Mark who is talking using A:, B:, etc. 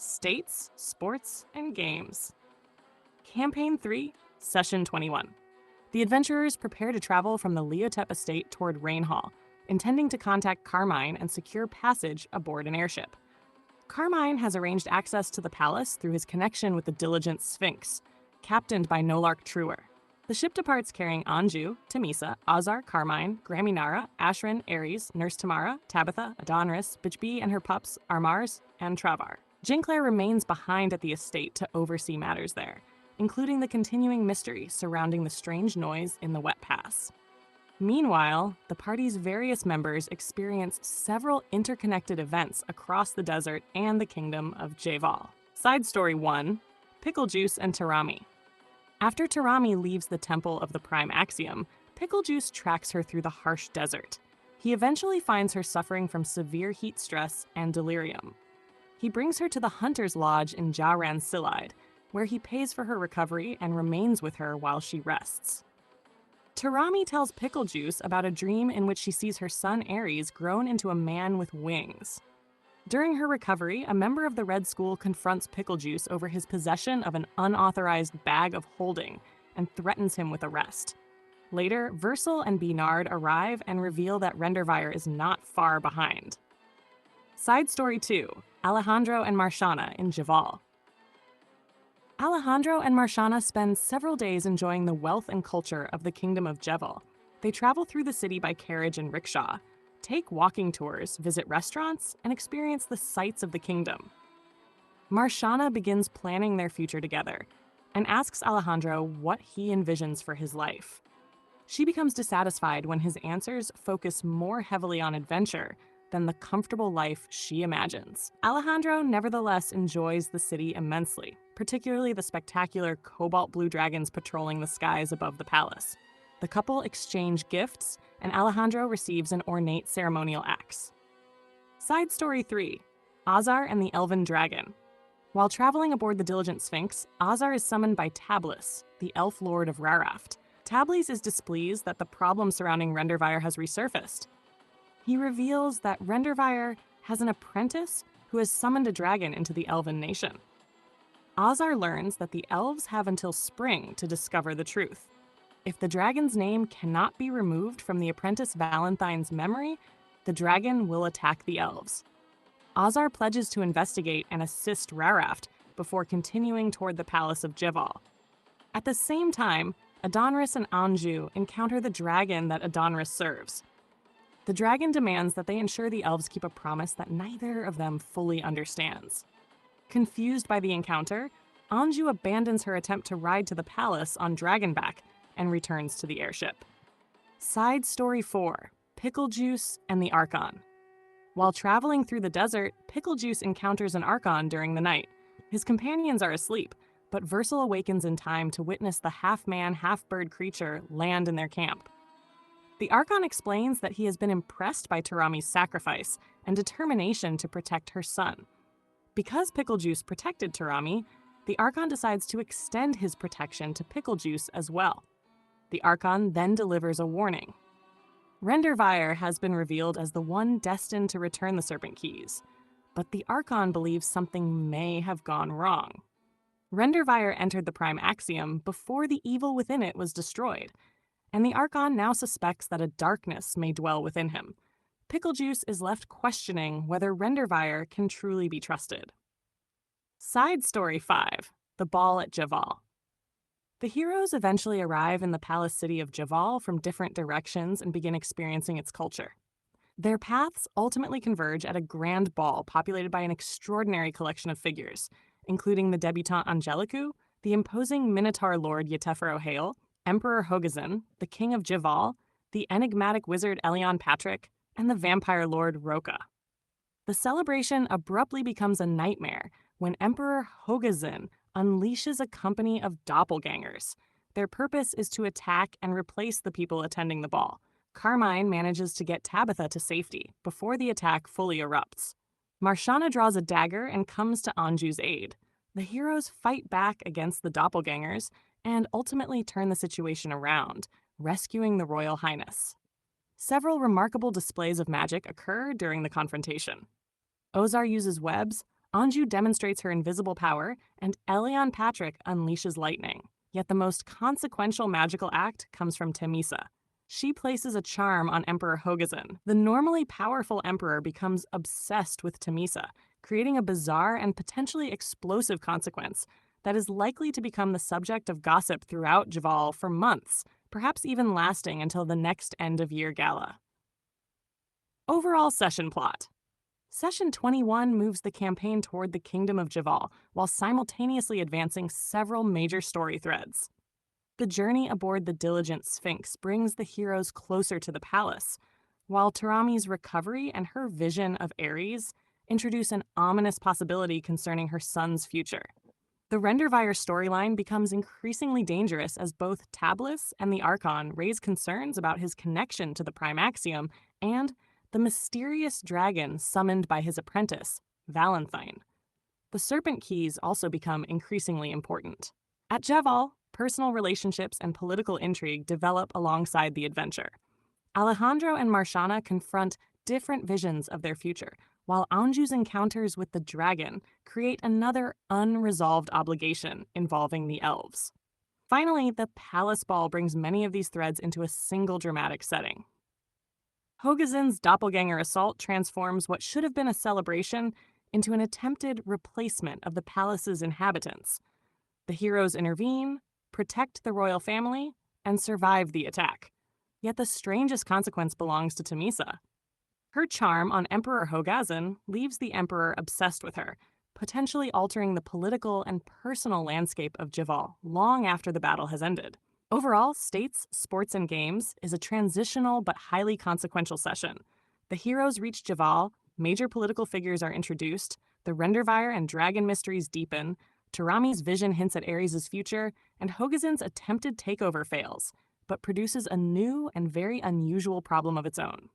A: States, Sports, and Games. Campaign 3, Session 21. The adventurers prepare to travel from the Leotep estate toward Rainhall, intending to contact Carmine and secure passage aboard an airship. Carmine has arranged access to the palace through his connection with the diligent Sphinx, captained by Nolark Truer. The ship departs carrying Anju, Tamisa, Azar, Carmine, Graminara, Ashrin, Ares, Nurse Tamara, Tabitha, Adonris, Bitchbee and her pups, Armars, and Travar. Jinclair remains behind at the estate to oversee matters there, including the continuing mystery surrounding the strange noise in the Wet Pass. Meanwhile, the party's various members experience several interconnected events across the desert and the kingdom of Javal. Side Story 1, Pickle Juice and Tarami. After Tarami leaves the Temple of the Prime Axiom, Pickle Juice tracks her through the harsh desert. He eventually finds her suffering from severe heat stress and delirium. He brings her to the Hunter's Lodge in Jaran Silide, where he pays for her recovery and remains with her while she rests. Tarami tells Pickle Juice about a dream in which she sees her son Ares grown into a man with wings. During her recovery, a member of the Red School confronts Pickle Juice over his possession of an unauthorized bag of holding and threatens him with arrest. Later, Versal and Beanard arrive and reveal that Rendervire is not far behind. Side Story 2, Alejandro and Marshana in Javal. Alejandro and Marshana spend several days enjoying the wealth and culture of the Kingdom of Jeval. They travel through the city by carriage and rickshaw, take walking tours, visit restaurants, and experience the sights of the kingdom. Marshana begins planning their future together and asks Alejandro what he envisions for his life. She becomes dissatisfied when his answers focus more heavily on adventure than the comfortable life she imagines. Alejandro nevertheless enjoys the city immensely, particularly the spectacular cobalt blue dragons patrolling the skies above the palace. The couple exchange gifts, and Alejandro receives an ornate ceremonial axe. Side Story 3, Azar and the Elven Dragon. While traveling aboard the Diligent Sphinx, Azar is summoned by Tablis, the elf lord of Raraft. Tablis is displeased that the problem surrounding Rendervire has resurfaced. He reveals that Rendervire has an apprentice who has summoned a dragon into the Elven nation. Azar learns that the elves have until spring to discover the truth. If the dragon's name cannot be removed from the apprentice Valentine's memory, the dragon will attack the elves. Azar pledges to investigate and assist Raraft before continuing toward the palace of Jeval. At the same time, Adonris and Anju encounter the dragon that Adonris serves. The dragon demands that they ensure the elves keep a promise that neither of them fully understands. Confused by the encounter, Anju abandons her attempt to ride to the palace on Dragonback and returns to the airship. Side Story 4, Pickle Juice and the Archon. While traveling through the desert, Pickle Juice encounters an Archon during the night. His companions are asleep, but Versal awakens in time to witness the half-man, half-bird creature land in their camp. The Archon explains that he has been impressed by Tarami's sacrifice and determination to protect her son. Because Pickle Juice protected Tarami, the Archon decides to extend his protection to Pickle Juice as well. The Archon then delivers a warning. Rendervire has been revealed as the one destined to return the Serpent Keys, but the Archon believes something may have gone wrong. Rendervire entered the Prime Axiom before the evil within it was destroyed, and the Archon now suspects that a darkness may dwell within him. Pickle Juice is left questioning whether Rendervire can truly be trusted. Side Story 5, The Ball at Javal. The heroes eventually arrive in the palace city of Javal from different directions and begin experiencing its culture. Their paths ultimately converge at a grand ball populated by an extraordinary collection of figures, including the debutante Angelicu, the imposing Minotaur Lord Yetefero Hale, Emperor Hogazin, the King of Javal, the enigmatic wizard Elion Patrick, and the vampire lord Roka. The celebration abruptly becomes a nightmare when Emperor Hogazin unleashes a company of doppelgangers. Their purpose is to attack and replace the people attending the ball. Carmine manages to get Tabitha to safety before the attack fully erupts. Marshana draws a dagger and comes to Anju's aid. The heroes fight back against the doppelgangers and ultimately turn the situation around, rescuing the Royal Highness. Several remarkable displays of magic occur during the confrontation. Ozar uses webs, Anju demonstrates her invisible power, and Elion Patrick unleashes lightning. Yet the most consequential magical act comes from Temisa. She places a charm on Emperor Hogazin. The normally powerful emperor becomes obsessed with Temisa, creating a bizarre and potentially explosive consequence that is likely to become the subject of gossip throughout Javal for months, perhaps even lasting until the next end-of-year gala. Overall session plot. Session 21 moves the campaign toward the Kingdom of Javal while simultaneously advancing several major story threads. The journey aboard the Diligent Sphinx brings the heroes closer to the palace, while Tarami's recovery and her vision of Ares introduce an ominous possibility concerning her son's future. The Rendervire storyline becomes increasingly dangerous as both Tablis and the Archon raise concerns about his connection to the Prime Axiom and the mysterious dragon summoned by his apprentice, Valentine. The Serpent Keys also become increasingly important. At Jeval, personal relationships and political intrigue develop alongside the adventure. Alejandro and Marshana confront different visions of their future, while Anju's encounters with the dragon create another unresolved obligation involving the elves. Finally, the palace ball brings many of these threads into a single dramatic setting. Hogazin's doppelganger assault transforms what should have been a celebration into an attempted replacement of the palace's inhabitants. The heroes intervene, protect the royal family, and survive the attack. Yet the strangest consequence belongs to Temisa. Her charm on Emperor Hogazin leaves the emperor obsessed with her, potentially altering the political and personal landscape of Javal long after the battle has ended. Overall, States, Sports, and Games is a transitional but highly consequential session. The heroes reach Javal, major political figures are introduced, the Rendervire and Dragon mysteries deepen, Tarami's vision hints at Ares' future, and Hogazin's attempted takeover fails, but produces a new and very unusual problem of its own.